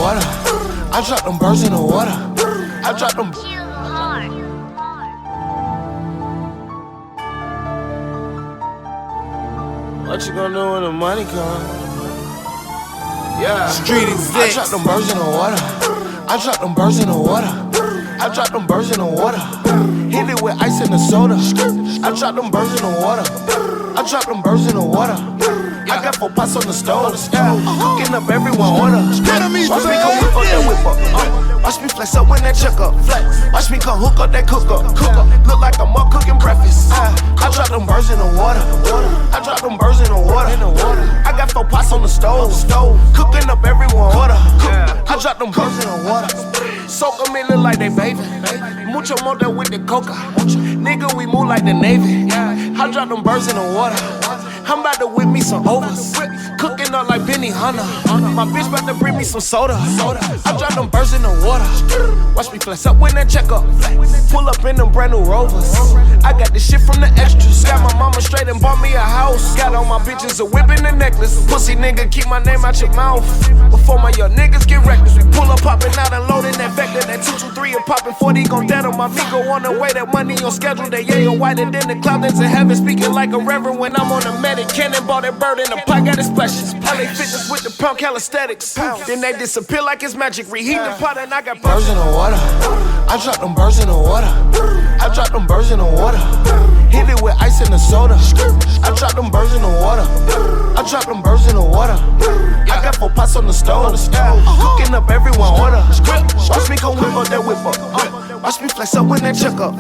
water. I drop them birds in the water. I drop them. What you gonna do when the money come? Yeah, Street execs. I drop them birds in the water. I drop them birds in the water. I drop them birds in the water. Hit it with ice and the soda. I drop them birds in the water. I drop them birds in the water. I got 4 pots on the stove. Cooking up everyone order. Watch me come whip up that whip up. Watch me flex up when that check up. Watch me come hook up that cook up. Look like I'm up cooking breakfast. I drop them birds in the water. I drop them birds in the water. I got 4 pots on the stove. Cooking up everyone order. I drop them birds in the water. Soak them in, look like they bathing. Mucho more than with the coca. Nigga, we move like the Navy. I drop them birds in the water. I'm about to whip me some overs. Cooking up like Benny Hunter. My bitch about to bring me some soda. I drop them birds in the water. Watch me flex up when that check up. Pull up in them brand new Rovers. I got this shit from the extras. Got my mama straight and bought me a house. Got all my bitches a whip and a necklace. Pussy nigga, keep my name out your mouth. Before my young niggas get reckless. We pull up popping out and loading that vector. That 223 and popping 40 gon' dead on my Migo on the way. That money on schedule. That yayo whiter than the cloud that's in heaven. Speaking like a reverend when I'm on the medic. Cannonball that bird in the pot, got it splashes. LA fitness with the pump calisthenics. Then they disappear like it's magic. Reheat the pot and I got birds in the water. I drop them birds in the water. I drop them birds in the water. Hit it with ice and the soda. I drop them birds in the water. I drop them birds in the water. I got 4 pots on the stove. Cooking up everyone order. Watch me come whip up that whip up. Watch me flex up when that check up.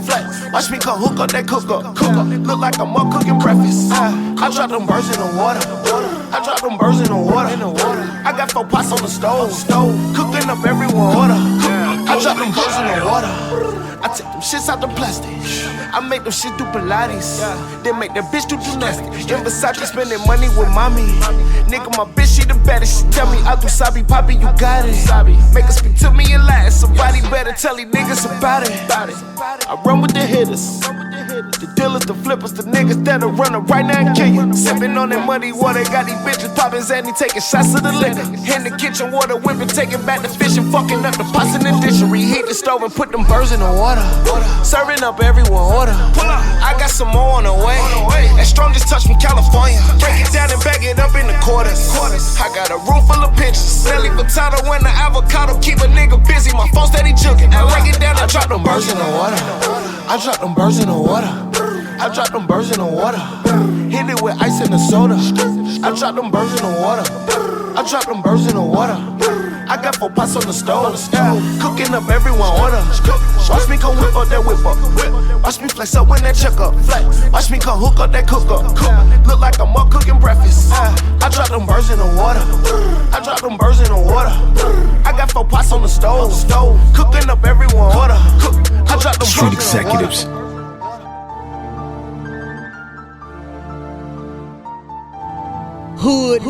Watch me come hook up that cook up. Look like I'm up cooking breakfast. I drop them birds in the water. I drop them birds in the water. I got 4 pots on the stove. Cooking up everyone order. I drop them birds in the water. I take them shits out the plastic. I make them shit do Pilates. Then make that bitch do gymnastics. In Versace spending money with mommy. Nigga, my bitch, she the baddest. She tell me I do sabi, poppy, you got it. Make her speak to me in Latin. Somebody better tell these niggas about it. I run with the hitters. The dealers, the flippers, the niggas that'll run up right now and kill you. Sipping on that muddy water, got these bitches popping Zanny, taking shots of the liquor. In the kitchen, water whipping, taking back the fish and fucking up the pots in the dish. Reheat the stove and put them birds in the water. Serving up everyone order. I got some more on the way. That strong just touched from California. Break it down and bag it up in the quarters. I got a room full of pictures. Nelly Furtado and the avocado keep a nigga busy. My phone steady jugging. I break it down and drop them birds in the water. I drop them birds in the water. I drop them birds in the water. Hit it with ice and the soda. I drop them birds in the water. I drop them birds in the water. I got 4 pots on the stove. Cooking up everyone order. Watch me come whip up that whip up. Watch me flex up when that check up. Watch me come hook up that cook up. Look like I'm up cooking breakfast. I drop them birds in the water. I drop them birds in the water. I got 4 pots on the stove. Cooking up everyone order. I drop them Street executives. Hood